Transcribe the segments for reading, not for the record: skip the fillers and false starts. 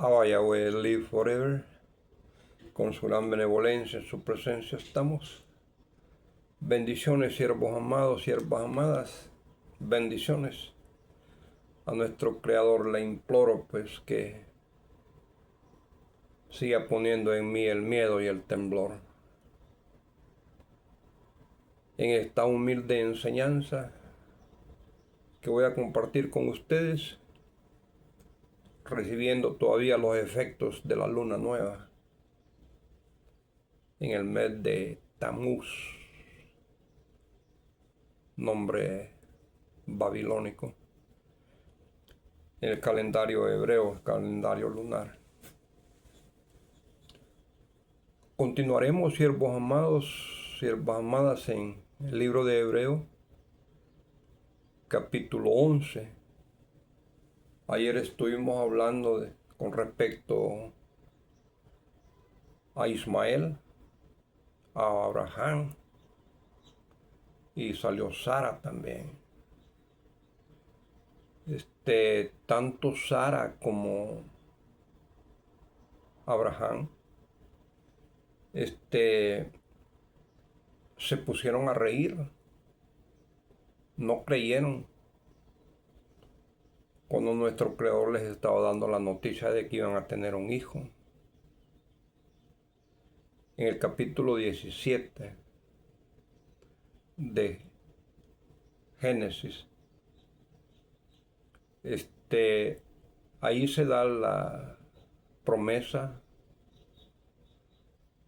Abba Yahweh live forever. Con su gran benevolencia en su presencia estamos. Bendiciones, siervos amados, siervas amadas. Bendiciones. A nuestro Creador le imploro pues que siga poniendo en mí el miedo y el temblor. En esta humilde enseñanza que voy a compartir con ustedes, recibiendo todavía los efectos de la luna nueva en el mes de Tamuz, nombre babilónico, en el calendario hebreo, calendario lunar. Continuaremos, siervos amados, siervas amadas, en el libro de Hebreo, capítulo 11. Ayer estuvimos hablando con respecto a Ismael, a Abraham, y salió Sara también. Tanto Sara como Abraham se pusieron a reír, no creyeron cuando nuestro Creador les estaba dando la noticia de que iban a tener un hijo. En el capítulo 17 de Génesis, ahí se da la promesa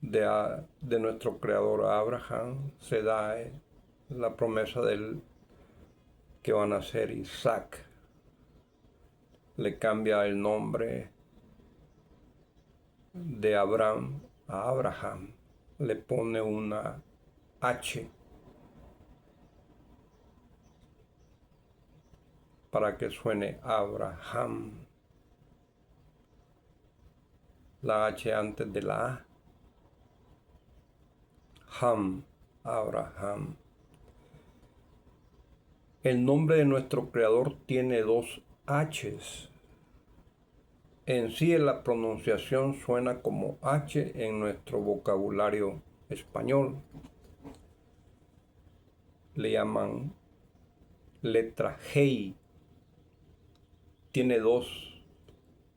de nuestro Creador a Abraham, se da la promesa del que van a ser Isaac. Le cambia el nombre de Abraham a Abraham, le pone una H para que suene Abraham, la H antes de la A. Ham, Abraham. El nombre de nuestro Creador tiene dos H's. En sí la pronunciación suena como H en nuestro vocabulario español. Le llaman letra Hei. Tiene dos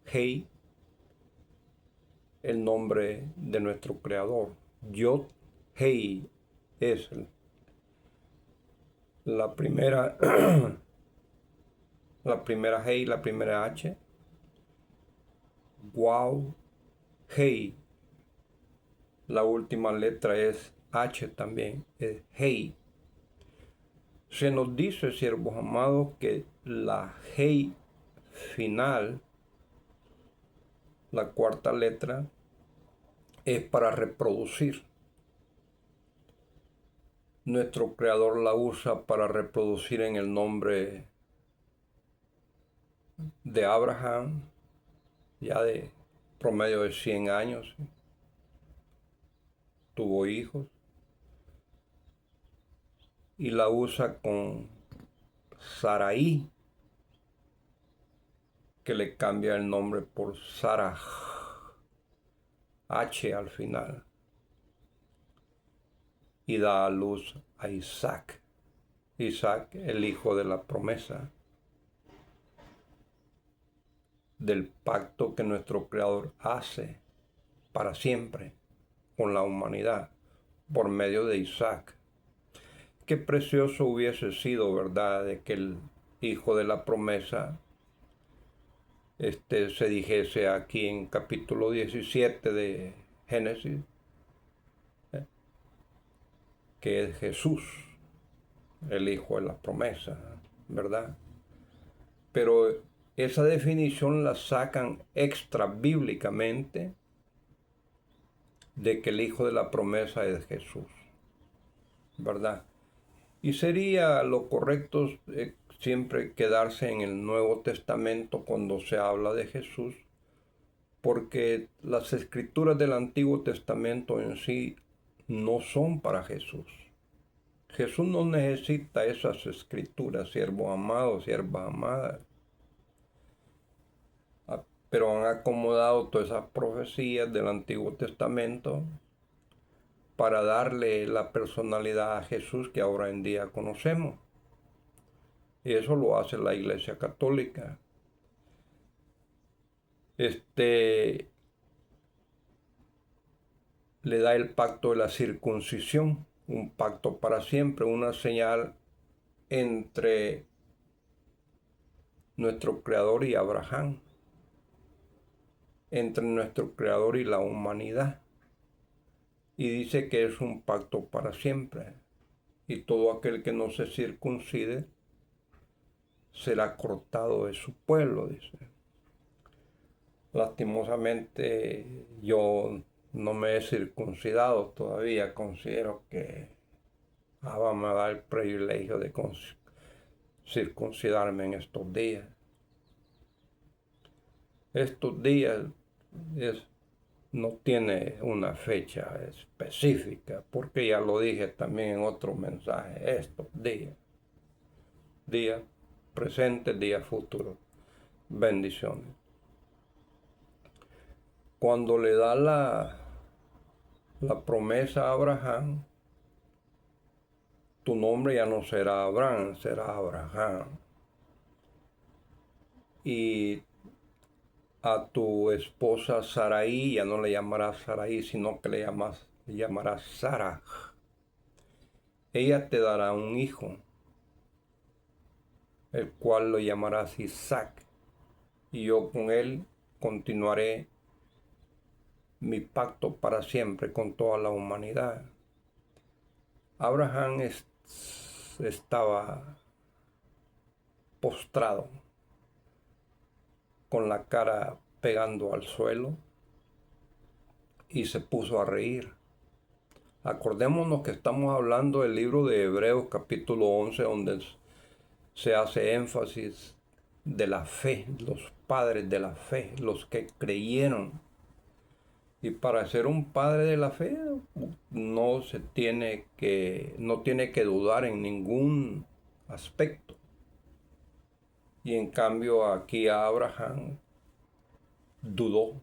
Hei el nombre de nuestro Creador. Yod Hei es la primera la primera Hei, la primera H. Wow Hei, la última letra es H también, es Hei. Se nos dice, siervos amados, que la Hei final, la cuarta letra, es para reproducir. Nuestro Creador la usa para reproducir en el nombre de Abraham, ya de promedio de 100 años, tuvo hijos, y la usa con Sarai, que le cambia el nombre por Sarah, H al final, y da a luz a Isaac. Isaac, el hijo de la promesa, del pacto que nuestro Creador hace para siempre con la humanidad por medio de Isaac. Qué precioso hubiese sido, ¿verdad?, de que el hijo de la promesa se dijese aquí en capítulo 17 de Génesis, que es Jesús, el hijo de la promesa, ¿verdad? Pero esa definición la sacan extra bíblicamente de que el hijo de la promesa es Jesús, ¿verdad? Y sería lo correcto siempre quedarse en el Nuevo Testamento cuando se habla de Jesús, porque las escrituras del Antiguo Testamento en sí no son para Jesús. Jesús no necesita esas escrituras, siervos amados, siervas amadas. pero han acomodado todas esas profecías del Antiguo Testamento para darle la personalidad a Jesús que ahora en día conocemos. Y eso lo hace la Iglesia Católica. Le da el pacto de la circuncisión, un pacto para siempre, una señal entre nuestro Creador y Abraham, entre nuestro Creador y la humanidad. Y dice que es un pacto para siempre. Y todo aquel que no se circuncide será cortado de su pueblo, dice. Lastimosamente yo no me he circuncidado todavía, considero que Abba me da el privilegio de circuncidarme en estos días. Estos días no tiene una fecha específica, porque ya lo dije también en otro mensaje, estos días. Día presente, día futuro. Bendiciones. Cuando le da la promesa a Abraham, tu nombre ya no será Abraham, será Abraham. Y a tu esposa Sarai ya no le llamarás Sarai, sino que le llamarás Sarah. Ella te dará un hijo, el cual lo llamarás Isaac, y yo con él continuaré mi pacto para siempre con toda la humanidad. Abraham estaba postrado, con la cara pegando al suelo, y se puso a reír. Acordémonos que estamos hablando del libro de Hebreos capítulo 11, donde se hace énfasis de la fe, los padres de la fe, los que creyeron. Y para ser un padre de la fe no tiene que dudar en ningún aspecto. Y en cambio aquí Abraham dudó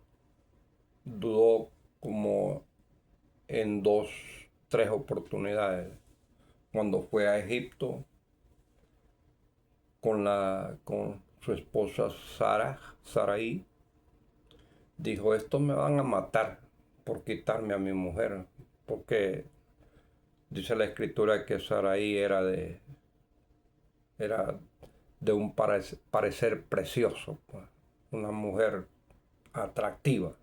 como en 2, 3 oportunidades. Cuando fue a Egipto con su esposa Sarai, dijo: estos me van a matar por quitarme a mi mujer, porque dice la escritura que Sarai era de un parecer precioso, pues, una mujer atractiva.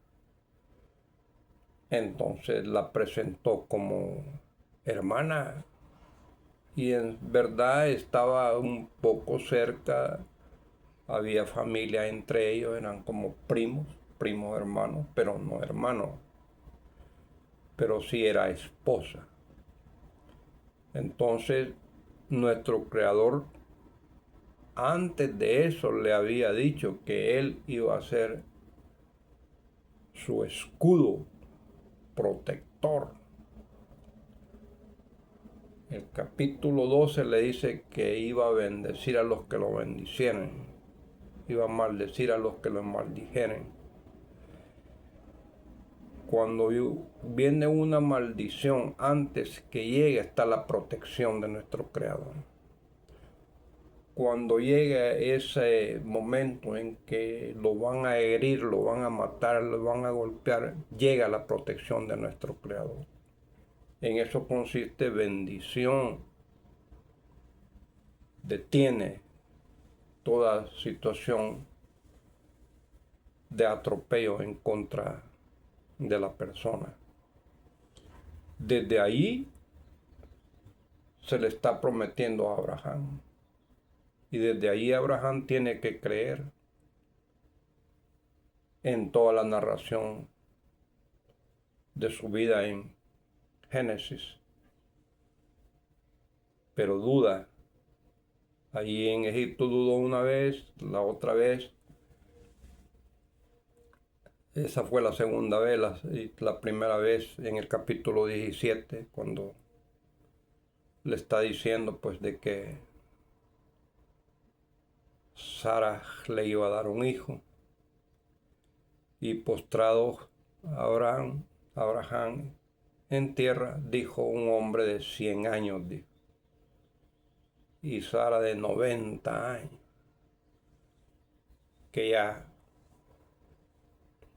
Entonces la presentó como hermana, y en verdad estaba un poco cerca, había familia entre ellos, eran como primos hermanos, pero no hermanos, pero sí era esposa. Entonces nuestro Creador antes de eso le había dicho que él iba a ser su escudo protector. El capítulo 12 le dice que iba a bendecir a los que lo bendicieran, iba a maldecir a los que lo maldijeren. Cuando viene una maldición, antes que llegue está la protección de nuestro Creador. Cuando llega ese momento en que lo van a herir, lo van a matar, lo van a golpear, llega la protección de nuestro Creador. En eso consiste bendición. Detiene toda situación de atropello en contra de la persona. Desde ahí se le está prometiendo a Abraham. Y desde ahí Abraham tiene que creer en toda la narración de su vida en Génesis. Pero duda. Allí en Egipto dudó una vez, la otra vez. Esa fue la segunda vez, la primera vez en el capítulo 17, cuando le está diciendo pues de que Sara le iba a dar un hijo. Y postrado Abraham en tierra, dijo un hombre de 100 años, dijo, y Sara de 90 años, que ya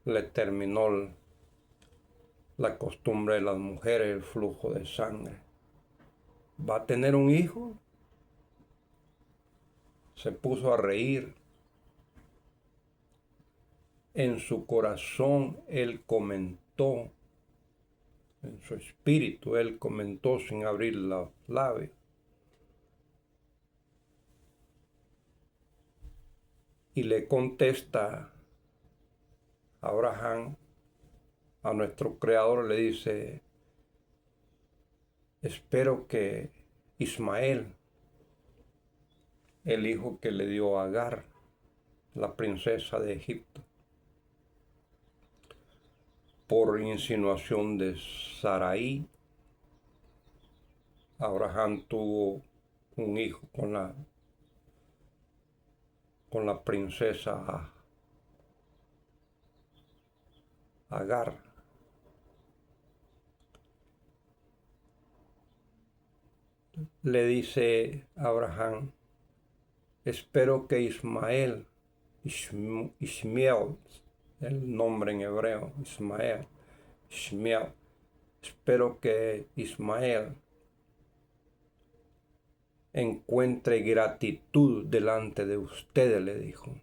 le terminó la costumbre de las mujeres, el flujo de sangre. ¿Va a tener un hijo? Se puso a reír. En su corazón él comentó, en su espíritu él comentó sin abrir los labios. Y le contesta Abraham a nuestro Creador, le dice, espero que Ismael, el hijo que le dio a Agar, la princesa de Egipto, por insinuación de Sarai, Abraham tuvo un hijo con la princesa Agar. Le dice Abraham, espero que Ismael, el nombre en hebreo, Ishmael, espero que Ismael encuentre gratitud delante de ustedes, le dijo.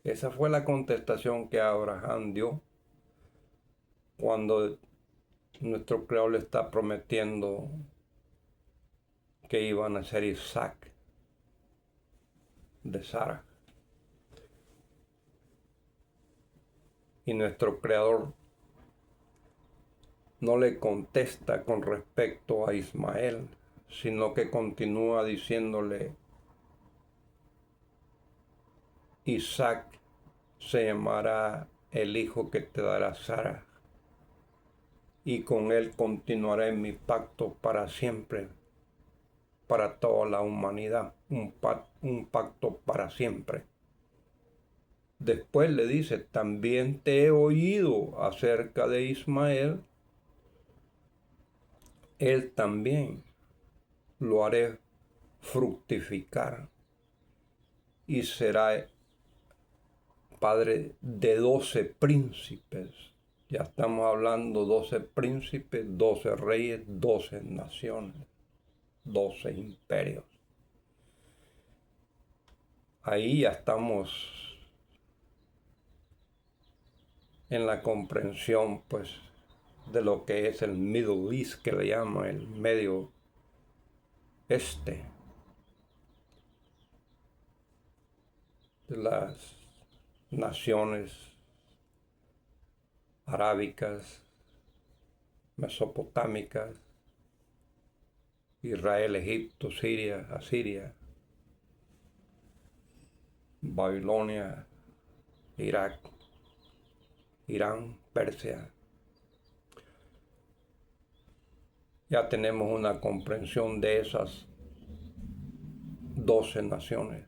Esa fue la contestación que Abraham dio cuando nuestro Creador le está prometiendo que iba a nacer Isaac de Sara. Y nuestro Creador no le contesta con respecto a Ismael, sino que continúa diciéndole, Isaac se llamará el hijo que te dará Sara, y con él continuaré mi pacto para siempre, para toda la humanidad, un pacto para siempre. Después le dice, también te he oído acerca de Ismael, él también lo haré fructificar y será padre de 12 príncipes. Ya estamos hablando 12 príncipes, 12 reyes, 12 naciones, 12 imperios. Ahí ya estamos en la comprensión, pues, de lo que es el Middle East, que le llaman el Medio Este, de las naciones arábicas, mesopotámicas, Israel, Egipto, Siria, Asiria, Babilonia, Irak, Irán, Persia. Ya tenemos una comprensión de esas 12 naciones,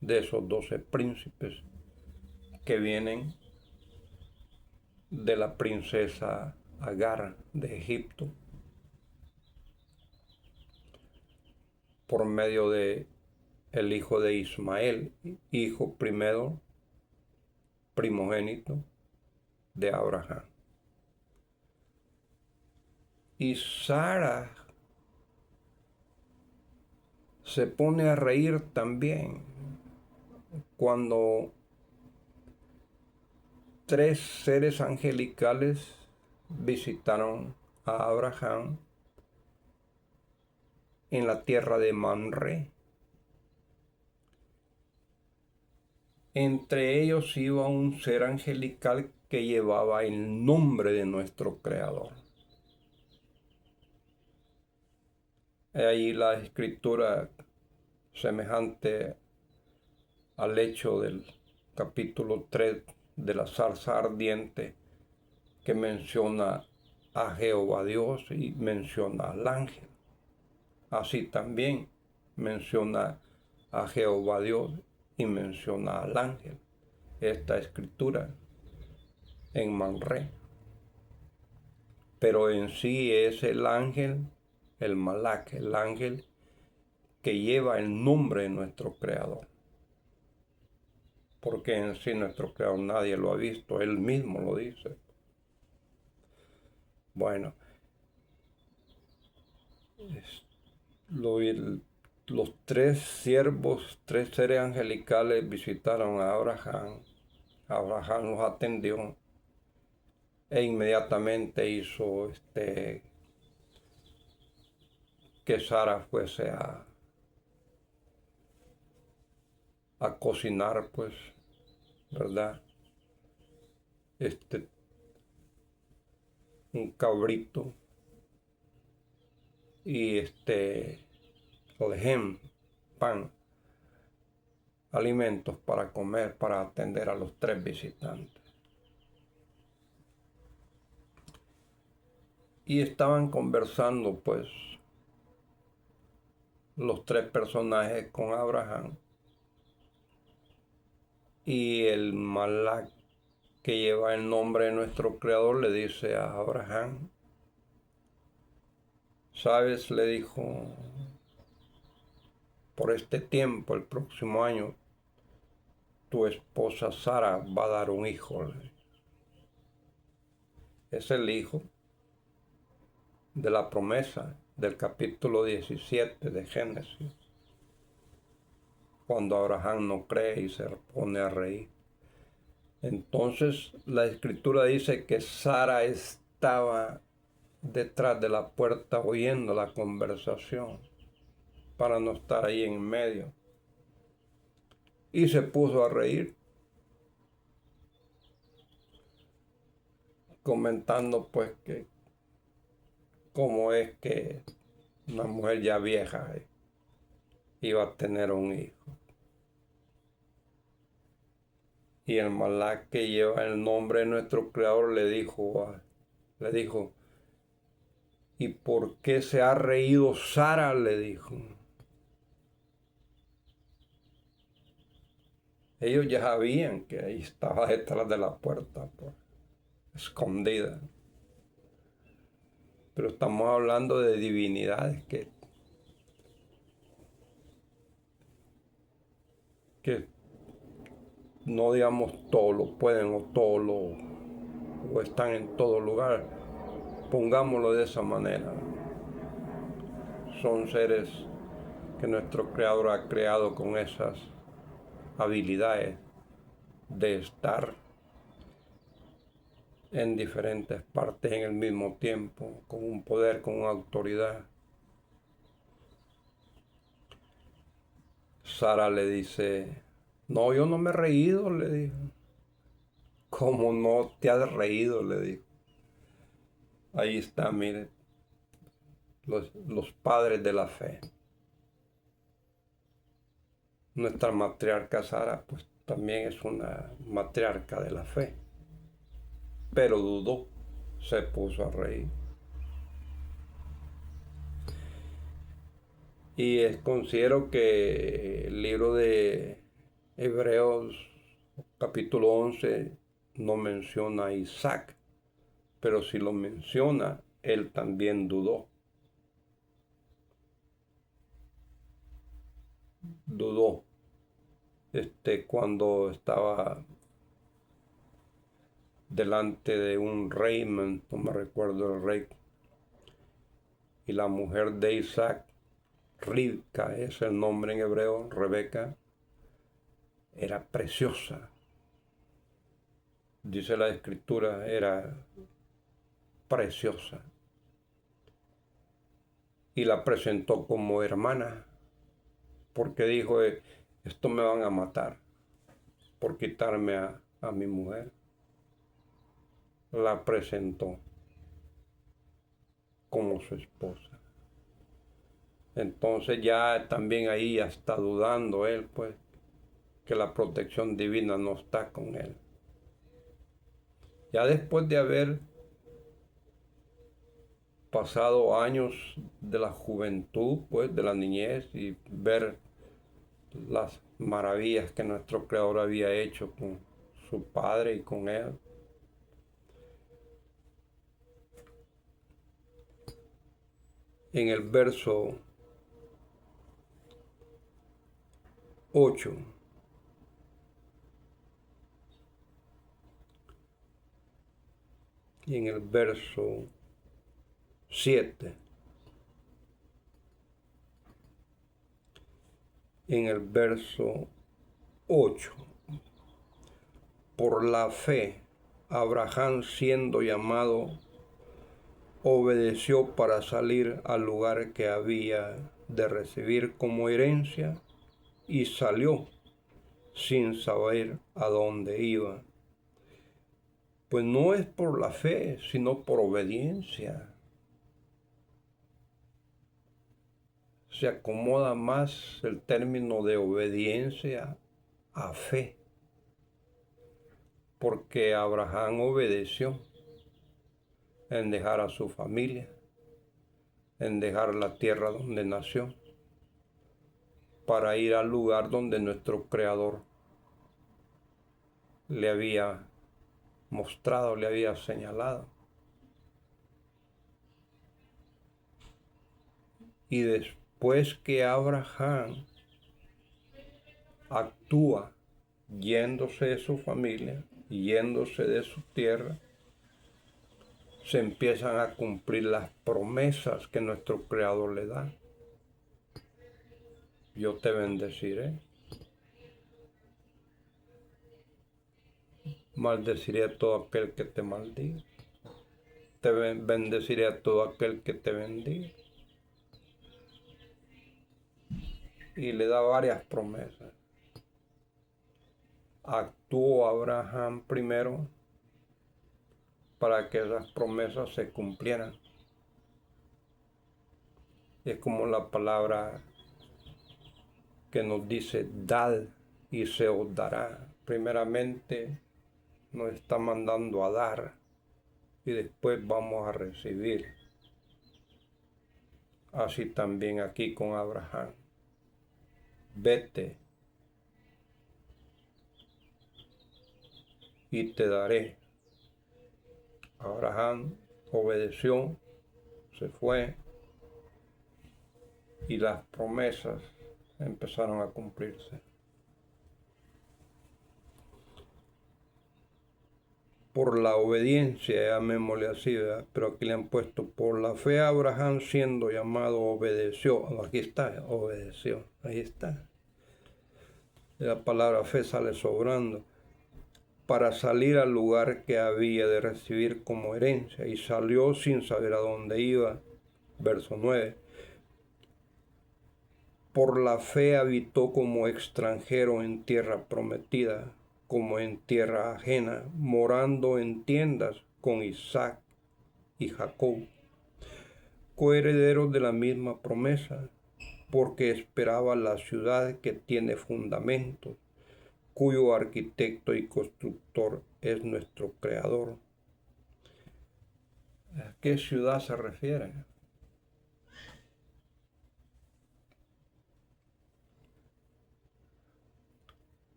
de esos 12 príncipes que vienen de la princesa Agar de Egipto por medio de el hijo de Ismael, hijo primogénito de Abraham. Y Sara se pone a reír también cuando 3 seres angelicales visitaron a Abraham en la tierra de Mamre. Entre ellos iba un ser angelical que llevaba el nombre de nuestro Creador. Ahí la escritura semejante al hecho del capítulo 3 de la zarza ardiente, que menciona a Jehová Dios y menciona al ángel. Así también menciona a Jehová Dios y menciona al ángel. esta escritura en Manré. Pero en sí es el ángel, el Malak, el ángel que lleva el nombre de nuestro Creador. Porque en sí nuestro Creador nadie lo ha visto, Él mismo lo dice. Bueno, los tres siervos, tres seres angelicales visitaron a Abraham. Abraham los atendió e inmediatamente hizo que Sara fuese a cocinar, pues, ¿verdad? Un cabrito y lejem, pan, alimentos para comer, para atender a los tres visitantes. Y estaban conversando, pues, los tres personajes con Abraham. Y el Malak que lleva el nombre de nuestro Creador le dice a Abraham, ¿sabes? Le dijo, por este tiempo, el próximo año, tu esposa Sara va a dar un hijo. Es el hijo de la promesa del capítulo 17 de Génesis, cuando Abraham no cree y se pone a reír. Entonces la escritura dice que Sara estaba detrás de la puerta oyendo la conversación para no estar ahí en medio. Y se puso a reír, comentando pues que cómo es que una mujer ya vieja iba a tener un hijo. Y el Malak que lleva el nombre de nuestro Creador le dijo, ¿y por qué se ha reído Sara? Le dijo. Ellos ya sabían que ahí estaba detrás de la puerta, pues, escondida. Pero estamos hablando de divinidades que no digamos todo lo pueden o están en todo lugar. Pongámoslo de esa manera. Son seres que nuestro Creador ha creado con esas habilidades de estar en diferentes partes en el mismo tiempo, con un poder, con una autoridad. Sara le dice, no, yo no me he reído, le dijo. ¿Cómo no te has reído? Le dijo. Ahí está, mire, los padres de la fe. Nuestra matriarca Sara, pues también es una matriarca de la fe. Pero dudó, se puso a reír. Y considero que el libro de Hebreos, capítulo 11, no menciona a Isaac, pero si lo menciona, él también dudó. Dudó cuando estaba delante de un rey, no me recuerdo el rey, y la mujer de Isaac, Rivka es el nombre en hebreo, Rebeca, era preciosa. Dice la escritura, era preciosa. Y la presentó como hermana, porque dijo, esto me van a matar por quitarme a mi mujer. La presentó como su esposa. Entonces ya también ahí ya está dudando él, pues, que la protección divina no está con él. Ya después de haber pasado años de la juventud, pues, de la niñez, y ver las maravillas que nuestro Creador había hecho con su padre y con él. En el verso 8, y en el verso 7, en el verso 8, por la fe, Abraham, siendo llamado, obedeció para salir al lugar que había de recibir como herencia, y salió sin saber a dónde iba. Pues no es por la fe, sino por obediencia. Se acomoda más el término de obediencia a fe, porque Abraham obedeció en dejar a su familia, en dejar la tierra donde nació, para ir al lugar donde nuestro Creador le había mostrado, le había señalado. Y después que Abraham actúa yéndose de su familia, yéndose de su tierra, se empiezan a cumplir las promesas que nuestro Creador le da. Yo te bendeciré, maldeciré a todo aquel que te maldiga, te bendeciré a todo aquel que te bendiga. Y le da varias promesas. Actuó Abraham primero para que esas promesas se cumplieran. Es como la palabra que nos dice, dad y se os dará. Primeramente nos está mandando a dar y después vamos a recibir. Así también aquí con Abraham. Vete y te daré. Abraham obedeció, se fue y las promesas empezaron a cumplirse. Por la obediencia, llamémosle así, ¿verdad? Pero aquí le han puesto, por la fe Abraham siendo llamado obedeció. Aquí está, obedeció, ahí está. La palabra fe sale sobrando. Para salir al lugar que había de recibir como herencia, y salió sin saber a dónde iba. Verso 9. Por la fe habitó como extranjero en tierra prometida, como en tierra ajena, morando en tiendas con Isaac y Jacob, coherederos de la misma promesa, porque esperaba la ciudad que tiene fundamentos, cuyo arquitecto y constructor es nuestro Creador. ¿A qué ciudad se refiere?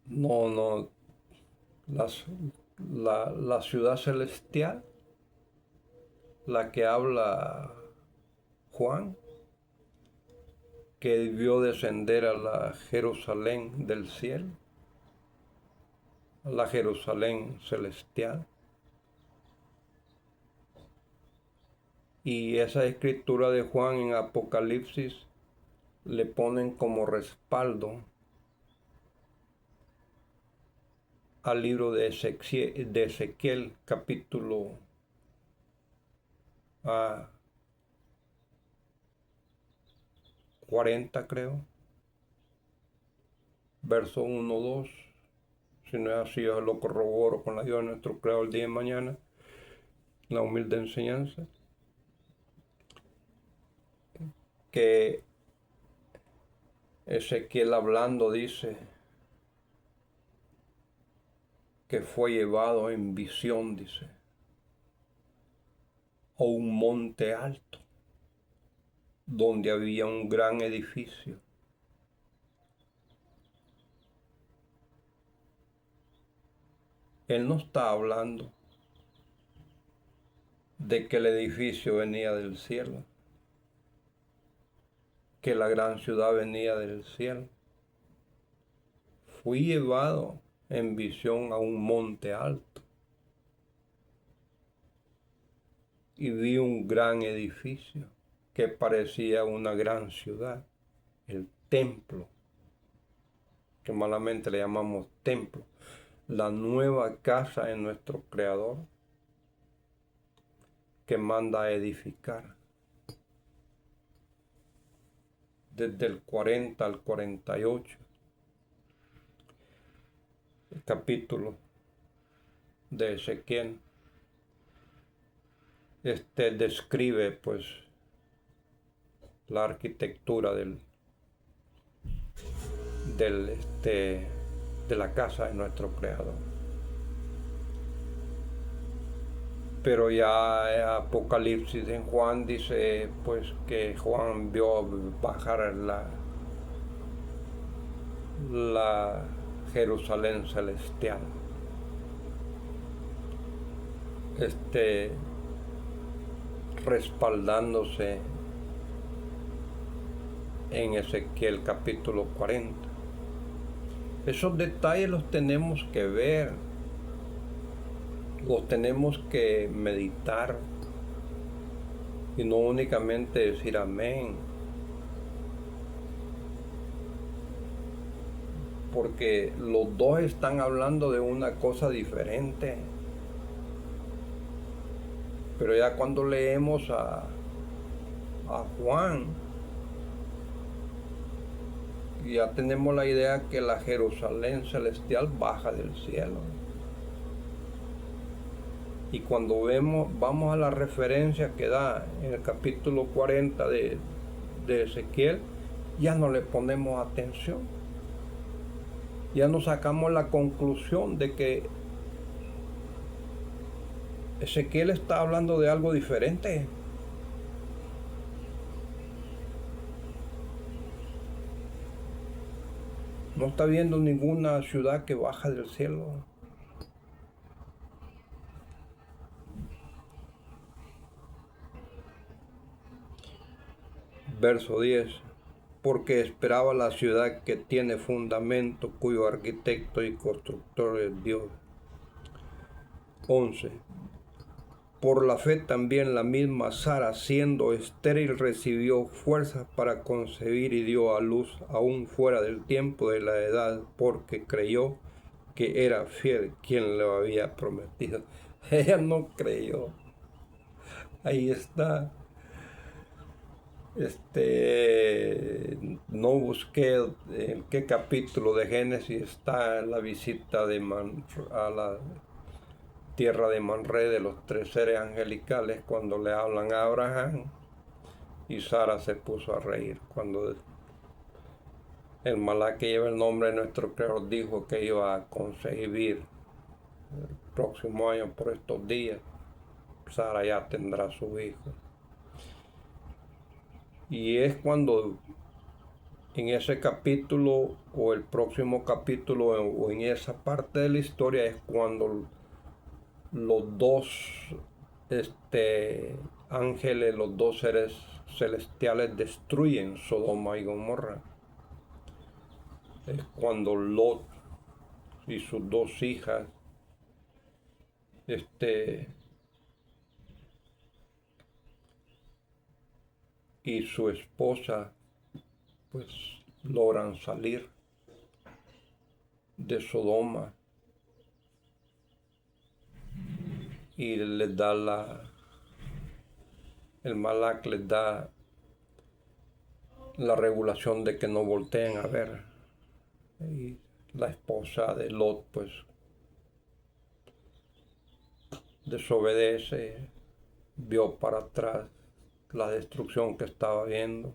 No, la ciudad celestial, la que habla Juan, que vio descender a la Jerusalén del cielo, a la Jerusalén celestial. Y esa escritura de Juan en Apocalipsis le ponen como respaldo al libro de Ezequiel capítulo 40, creo, verso 1, 2. Si no es así, yo lo corroboro con la ayuda de nuestro Creador el día de mañana, la humilde enseñanza, que Ezequiel hablando dice que fue llevado en visión, dice, a un monte alto, donde había un gran edificio, Él no está hablando de que el edificio venía del cielo, que la gran ciudad venía del cielo. Fui llevado en visión a un monte alto y vi un gran edificio que parecía una gran ciudad, el templo, que malamente le llamamos templo, la nueva casa de nuestro Creador que manda a edificar. Desde el 40 al 48, el capítulo de Ezequiel, describe pues la arquitectura de la casa de nuestro Creador. Pero ya Apocalipsis en Juan dice pues que Juan vio bajar la Jerusalén celestial. Respaldándose en Ezequiel capítulo 40. Esos detalles los tenemos que ver, los tenemos que meditar y no únicamente decir amén, porque los dos están hablando de una cosa diferente. Pero ya cuando leemos a Juan, ya tenemos la idea que la Jerusalén celestial baja del cielo. Y cuando vamos a la referencia que da en el capítulo 40 de Ezequiel, ya no le ponemos atención. Ya nos sacamos la conclusión de que Ezequiel está hablando de algo diferente. No está viendo ninguna ciudad que baja del cielo. Verso 10. Porque esperaba la ciudad que tiene fundamento, cuyo arquitecto y constructor es Dios. 11. Por la fe también la misma Sara, siendo estéril, recibió fuerzas para concebir y dio a luz aún fuera del tiempo de la edad, porque creyó que era fiel quien le había prometido. Ella no creyó. Ahí está. No busqué en qué capítulo de Génesis está la visita a la tierra de Manré de los tres seres angelicales cuando le hablan a Abraham, y Sara se puso a reír cuando el malá que lleva el nombre de nuestro Creador dijo que iba a concebir el próximo año por estos días. Sara ya tendrá su hijo. Y es cuando en ese capítulo o el próximo capítulo o en esa parte de la historia es cuando los dos ángeles, los dos seres celestiales destruyen Sodoma y Gomorra. Es cuando Lot y sus dos hijas y su esposa pues logran salir de Sodoma y les da el Malak les da la regulación de que no volteen a ver. Y la esposa de Lot pues desobedece, vio para atrás la destrucción que estaba viendo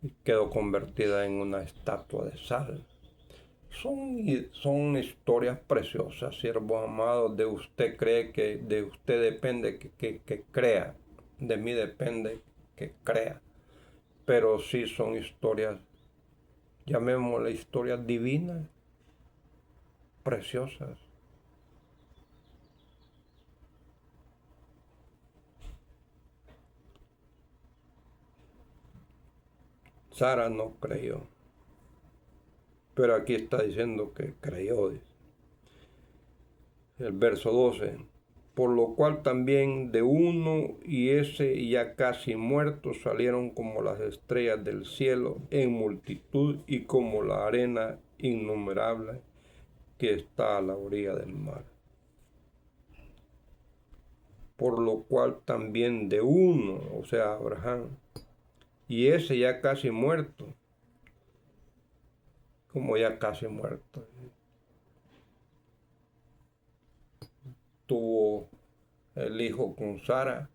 y quedó convertida en una estatua de sal. Son historias preciosas, siervos amados. De usted cree que de usted depende que crea, de mí depende que crea, pero sí son historias, llamémosle historias divinas, preciosas, Sara no creyó. Pero aquí está diciendo que creyó. Dice. El verso 12. Por lo cual también de uno y ese ya casi muerto salieron como las estrellas del cielo en multitud y como la arena innumerable que está a la orilla del mar. Por lo cual también de uno, o sea, Abraham, y ese ya casi muerto, como ya casi muerto, tuvo el hijo con Sara,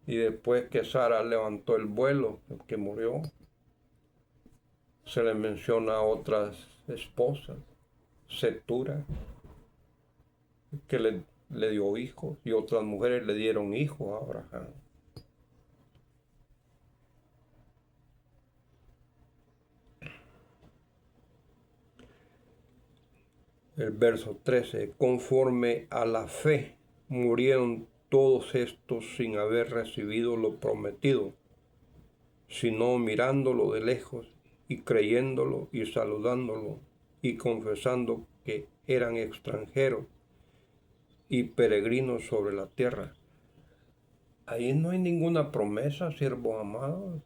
y después que Sara levantó el vuelo, que murió, se le menciona a otras esposas, Cetura, que le dio hijos, y otras mujeres le dieron hijos a Abraham. El verso 13, conforme a la fe murieron todos estos sin haber recibido lo prometido, sino mirándolo de lejos y creyéndolo y saludándolo y confesando que eran extranjeros y peregrinos sobre la tierra. Ahí no hay ninguna promesa, siervos amados,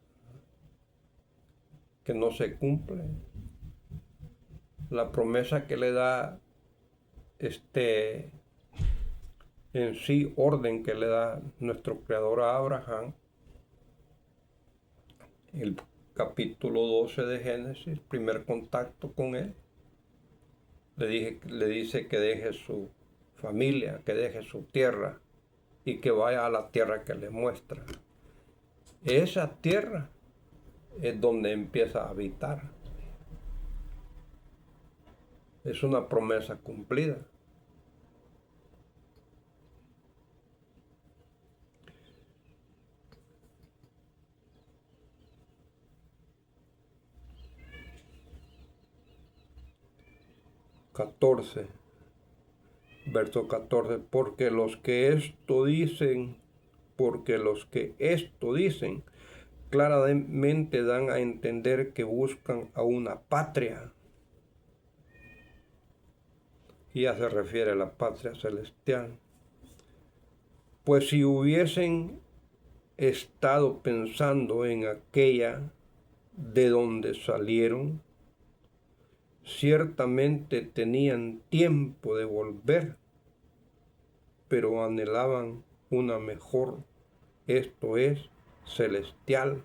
que no se cumple. La promesa que le da en sí orden que le da nuestro Creador a Abraham, el capítulo 12 de Génesis, primer contacto con él, le dice que deje su familia, que deje su tierra y que vaya a la tierra que le muestra. Esa tierra es donde empieza a habitar. Es una promesa cumplida. Verso 14, porque los que esto dicen, claramente dan a entender que buscan a una patria. Y ya se refiere a la patria celestial. Pues si hubiesen estado pensando en aquella de donde salieron, ciertamente tenían tiempo de volver, pero anhelaban una mejor, esto es, celestial,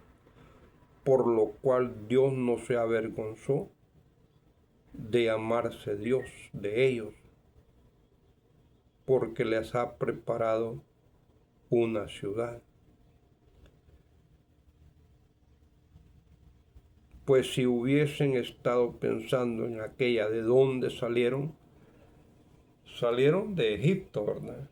por lo cual Dios no se avergonzó de amarse Dios de ellos, porque les ha preparado una ciudad. Pues si hubiesen estado pensando en aquella de donde salieron de Egipto, ¿verdad?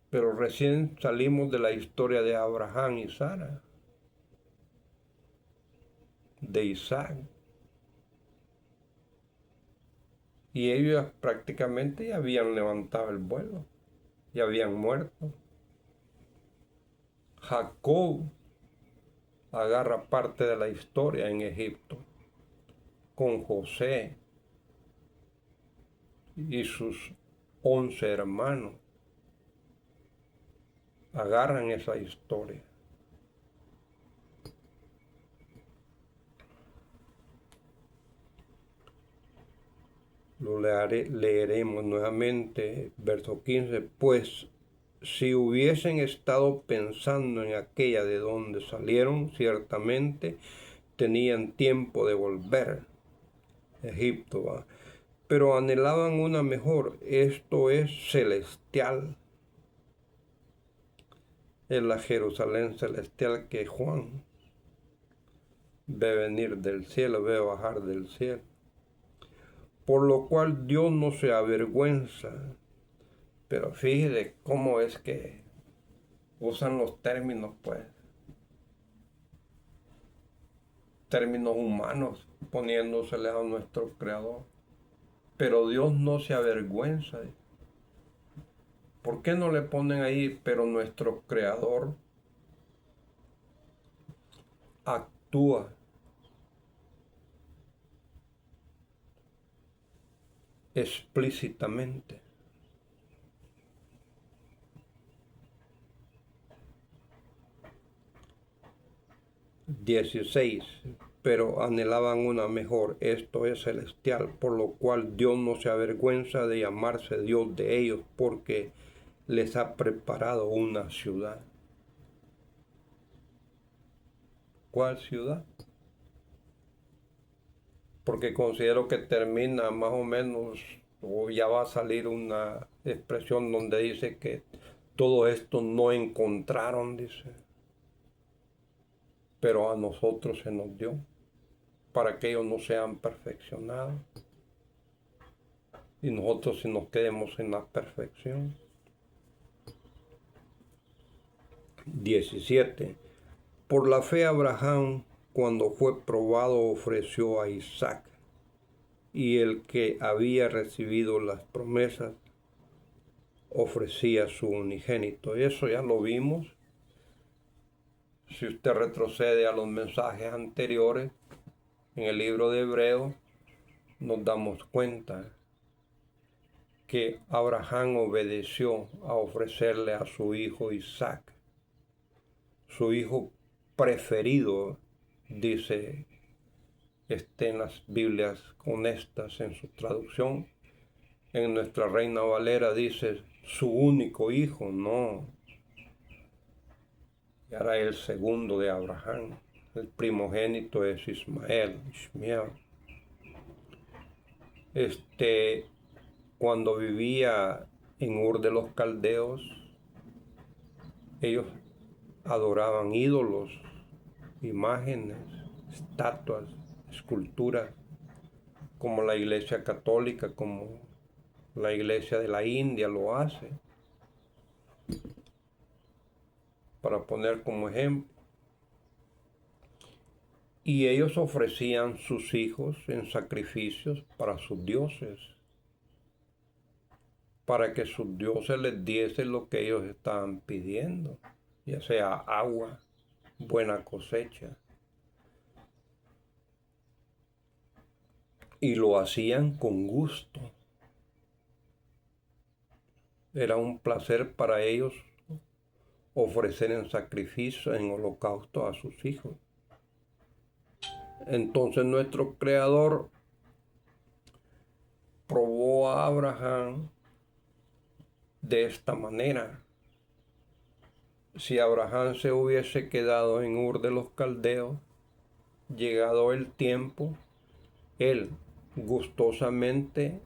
Pero recién salimos de la historia de Abraham y Sara, de Isaac. Y ellos prácticamente ya habían levantado el vuelo, ya habían muerto. Jacob agarra parte de la historia en Egipto, con José y sus 11 hermanos. Agarran esa historia. Lo leeremos nuevamente, verso 15. Pues si hubiesen estado pensando en aquella de donde salieron, ciertamente tenían tiempo de volver. Egipto, ¿va? Pero anhelaban una mejor, esto es celestial. Es la Jerusalén celestial que Juan ve venir del cielo, ve bajar del cielo. Por lo cual Dios no se avergüenza. Pero fíjese cómo es que usan los términos, pues, términos humanos, poniéndoseles a nuestro Creador. Pero Dios no se avergüenza. ¿Por qué no le ponen ahí, pero nuestro Creador? actúa explícitamente. XVI. Pero anhelaban una mejor, esto es celestial, por lo cual Dios no se avergüenza de llamarse Dios de ellos, porque les ha preparado una ciudad. ¿Cuál ciudad? Porque considero que termina más o menos, o ya va a salir una expresión donde dice que todo esto no encontraron, dice, pero a nosotros se nos dio, para que ellos no sean perfeccionados y nosotros sí nos quedemos en la perfección. 17. Por la fe Abraham, cuando fue probado, ofreció a Isaac, y el que había recibido las promesas ofrecía su unigénito. Eso ya lo vimos. Si usted retrocede a los mensajes anteriores, en el libro de Hebreos, nos damos cuenta que Abraham obedeció a ofrecerle a su hijo Isaac, su hijo preferido, dice en las Biblias honestas en su traducción. En nuestra Reina Valera dice su único hijo, no. Era el segundo de Abraham. El primogénito es Ishmael. Cuando vivía en Ur de los Caldeos, ellos adoraban ídolos, imágenes, estatuas, esculturas, como la Iglesia Católica, como la Iglesia de la India lo hace, para poner como ejemplo. Y ellos ofrecían sus hijos en sacrificios para sus dioses, para que sus dioses les diesen lo que ellos estaban pidiendo, ya sea agua, buena cosecha. Y lo hacían con gusto. Era un placer para ellos ofrecer en sacrificio, en holocausto a sus hijos. Entonces nuestro Creador probó a Abraham de esta manera. Si Abraham se hubiese quedado en Ur de los Caldeos, llegado el tiempo, él gustosamente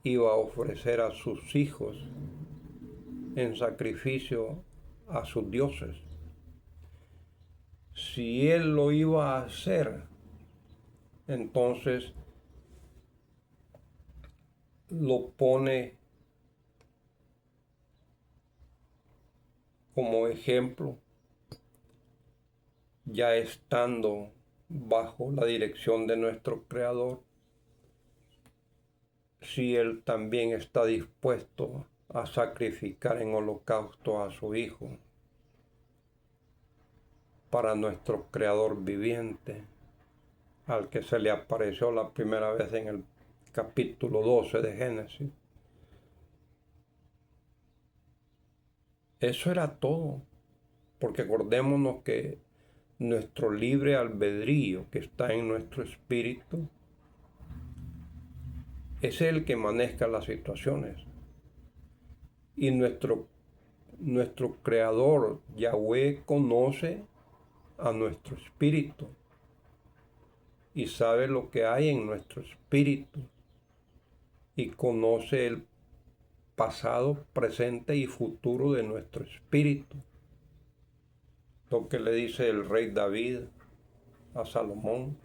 iba a ofrecer a sus hijos en sacrificio a sus dioses. Si él lo iba a hacer, entonces lo pone como ejemplo, ya estando bajo la dirección de nuestro Creador, si él también está dispuesto a sacrificar en holocausto a su hijo para nuestro Creador viviente, al que se le apareció la primera vez en el capítulo 12 de Génesis. Eso era todo, porque acordémonos que nuestro libre albedrío que está en nuestro espíritu es el que maneja las situaciones. Y nuestro Creador, Yahweh, conoce a nuestro espíritu y sabe lo que hay en nuestro espíritu y conoce el pasado, presente y futuro de nuestro espíritu. Lo que le dice el rey David a Salomón,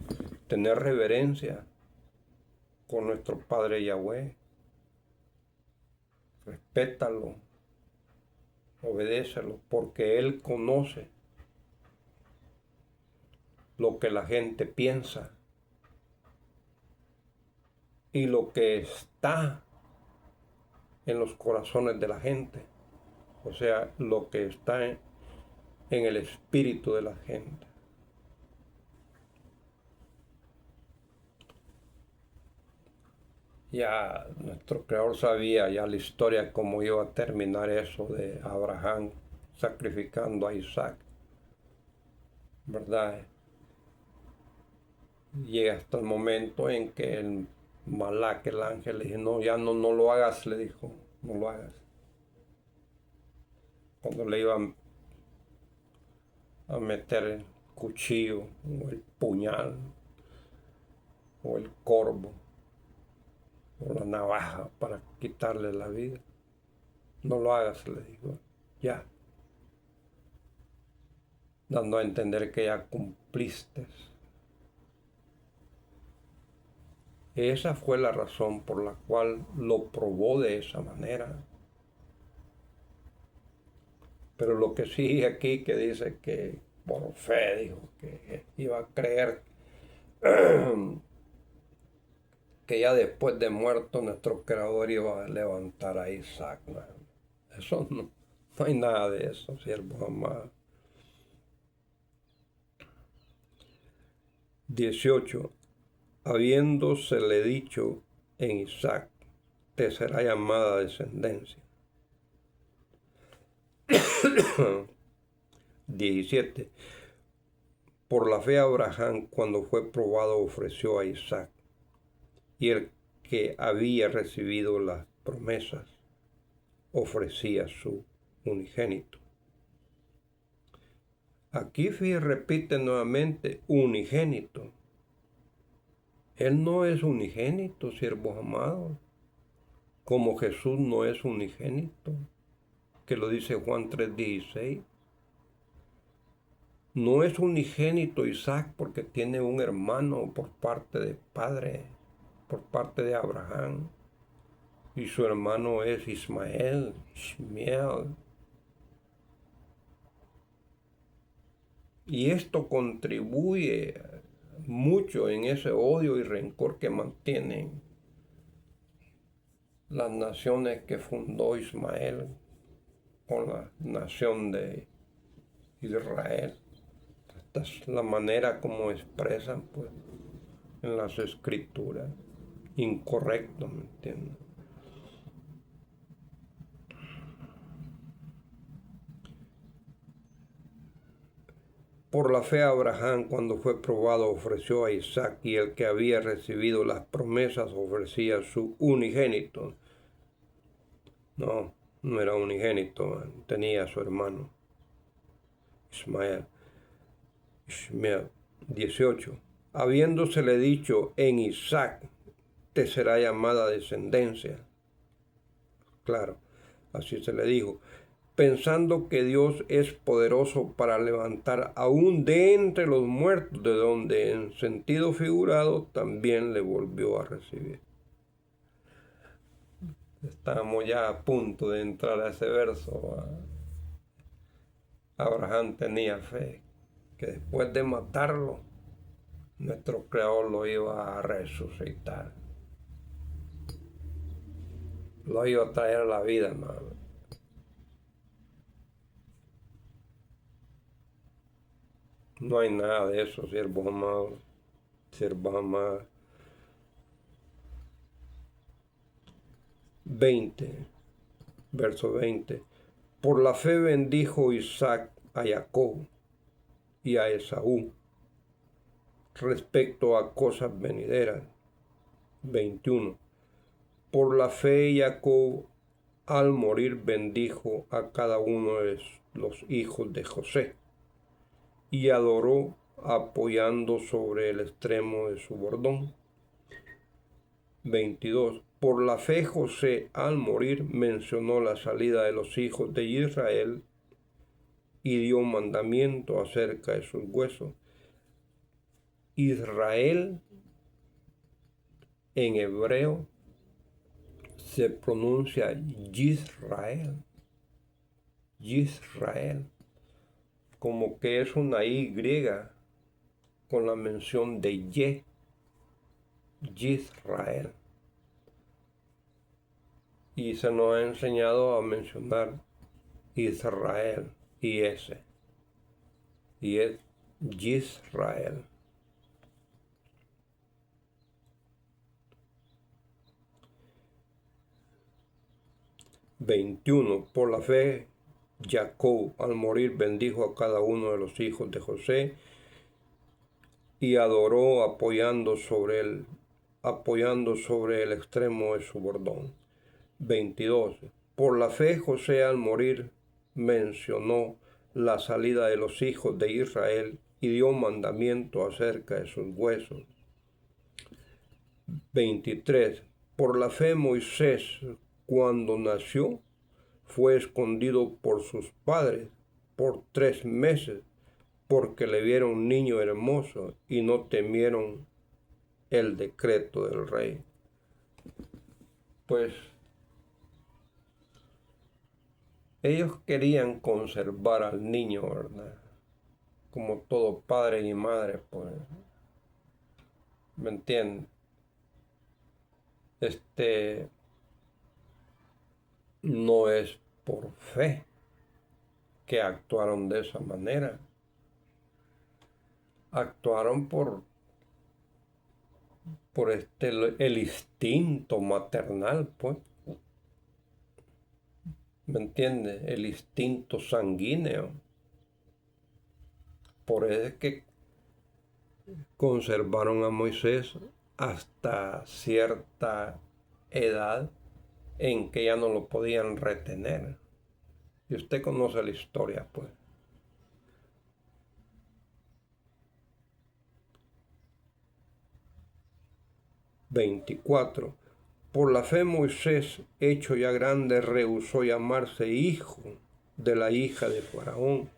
tener reverencia con nuestro Padre Yahweh, respétalo, obedécelo, porque Él conoce lo que la gente piensa y lo que está en los corazones de la gente, o sea, lo que está en el espíritu de la gente. Ya nuestro Creador sabía ya la historia cómo iba a terminar eso de Abraham sacrificando a Isaac, ¿verdad? Llega hasta el momento en que el Malak, el ángel, le dijo, no, ya no lo hagas, le dijo, no lo hagas. Cuando le iban a meter el cuchillo o el puñal o el corvo o la navaja para quitarle la vida. No lo hagas, le digo, ya, dando a entender que ya cumpliste. Esa fue la razón por la cual lo probó de esa manera. Pero lo que sí aquí que dice que por fe dijo que iba a creer que ya después de muerto nuestro Creador iba a levantar a Isaac. ¿No? Eso no hay nada de eso, siervo amado. 18. Habiéndosele dicho en Isaac, te será llamada descendencia. 17. Por la fe Abraham, cuando fue probado, ofreció a Isaac, y el que había recibido las promesas ofrecía su unigénito. Aquí repite nuevamente unigénito. Él no es unigénito, siervos amados, como Jesús no es unigénito, que lo dice Juan 3:16. No es unigénito Isaac porque tiene un hermano por parte de padre, por parte de Abraham, y su hermano es Ismael, Ishmael. Y esto contribuye mucho en ese odio y rencor que mantienen las naciones que fundó Ismael con la nación de Israel. Esta es la manera como expresan pues en las escrituras. Incorrecto, ¿me entiendes? Por la fe Abraham, cuando fue probado, ofreció a Isaac, y el que había recibido las promesas ofrecía su unigénito. No era unigénito, tenía a su hermano Ishmael. 18. Habiéndosele dicho en Isaac, te será llamada descendencia. Claro, así se le dijo. Pensando que Dios es poderoso para levantar aún de entre los muertos, de donde en sentido figurado también le volvió a recibir. Estamos ya a punto de entrar a ese verso. Abraham tenía fe que después de matarlo, nuestro Creador lo iba a resucitar. Lo iba a traer a la vida, hermano. No hay nada de eso, siervos amados, siervas amadas. 20, verso 20. Por la fe bendijo Isaac a Jacob y a Esaú respecto a cosas venideras. 21. Por la fe Jacob al morir bendijo a cada uno de los hijos de José y adoró apoyando sobre el extremo de su bordón. 22. Por la fe José al morir mencionó la salida de los hijos de Israel y dio mandamiento acerca de sus huesos. Israel en hebreo se pronuncia Yisrael, Yisrael, como que es una Y con la mención de Ye, Yisrael. Y se nos ha enseñado a mencionar Israel y es Yisrael. 21. Por la fe, Jacob al morir bendijo a cada uno de los hijos de José y adoró apoyando sobre el extremo de su bordón. 22. Por la fe, José al morir mencionó la salida de los hijos de Israel y dio mandamiento acerca de sus huesos. 23. Por la fe, Moisés, cuando nació, fue escondido por sus padres por 3 meses, porque le vieron un niño hermoso y no temieron el decreto del rey. Pues ellos querían conservar al niño, ¿verdad? Como todo padre y madre, pues, ¿me entienden? No es por fe que actuaron de esa manera. Actuaron por el instinto maternal, pues. ¿Me entiende? El instinto sanguíneo. Por eso es que conservaron a Moisés hasta cierta edad en que ya no lo podían retener. Y usted conoce la historia, pues. 24. Por la fe Moisés, hecho ya grande, rehusó llamarse hijo de la hija de Faraón.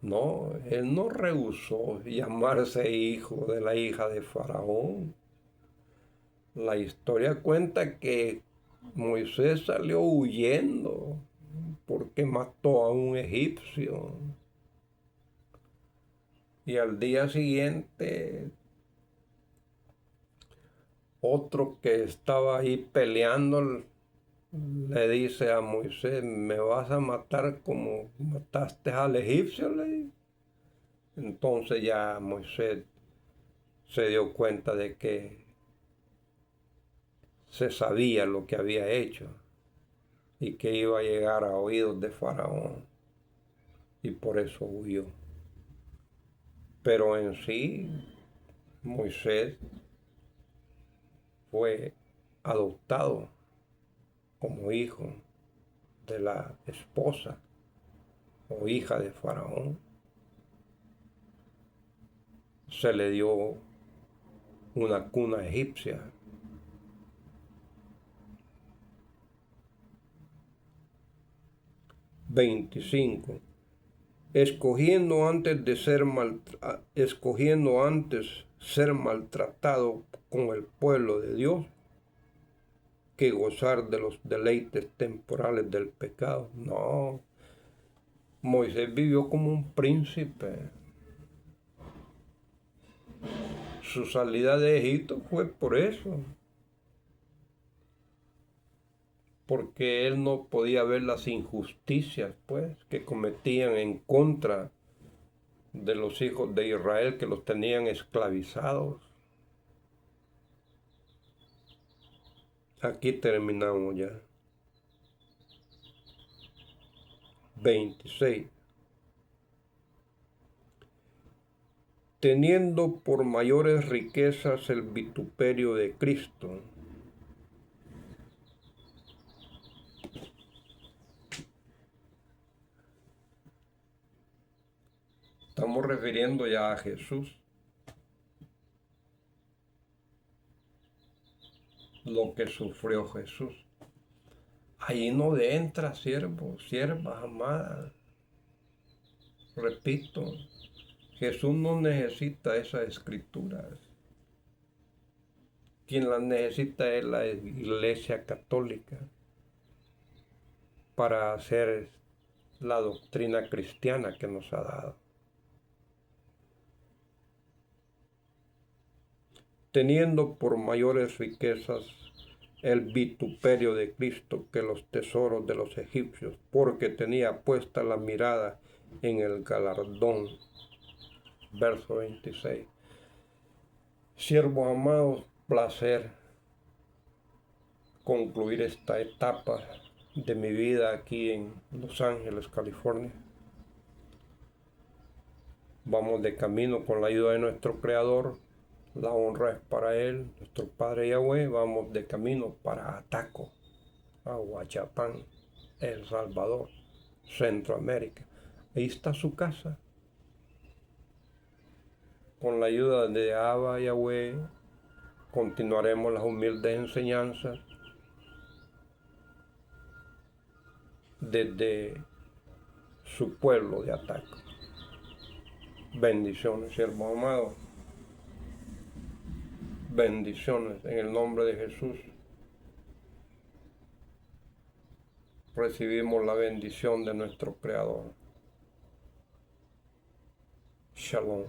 No, él no rehusó llamarse hijo de la hija de Faraón. La historia cuenta que Moisés salió huyendo porque mató a un egipcio. Y al día siguiente, otro que estaba ahí peleando le dice a Moisés: ¿me vas a matar como mataste al egipcio? Le dice. Entonces ya Moisés se dio cuenta de que se sabía lo que había hecho y que iba a llegar a oídos de Faraón, y por eso huyó. Pero en sí, Moisés fue adoptado como hijo de la esposa o hija de Faraón. Se le dio una cuna egipcia. 25. Escogiendo antes ser maltratado con el pueblo de Dios que gozar de los deleites temporales del pecado. No, Moisés vivió como un príncipe. Su salida de Egipto fue por eso, porque él no podía ver las injusticias, pues, que cometían en contra de los hijos de Israel, que los tenían esclavizados. Aquí terminamos ya. 26. Teniendo por mayores riquezas el vituperio de Cristo. Estamos refiriendo ya a Jesús. Lo que sufrió Jesús. Ahí no entra, siervo, sierva amada. Repito, Jesús no necesita esas escrituras. Quien las necesita es la Iglesia Católica para hacer la doctrina cristiana que nos ha dado. Teniendo por mayores riquezas el vituperio de Cristo que los tesoros de los egipcios, porque tenía puesta la mirada en el galardón. Verso 26. Siervos amados, placer concluir esta etapa de mi vida aquí en Los Ángeles, California. Vamos de camino con la ayuda de nuestro Creador. La honra es para Él, nuestro Padre Yahweh. Vamos de camino para Ataco, Aguachapán, El Salvador, Centroamérica. Ahí está su casa. Con la ayuda de Abba Yahweh continuaremos las humildes enseñanzas desde su pueblo de Ataco. Bendiciones, siervos amados. Bendiciones en el nombre de Jesús. Recibimos la bendición de nuestro Creador. Shalom.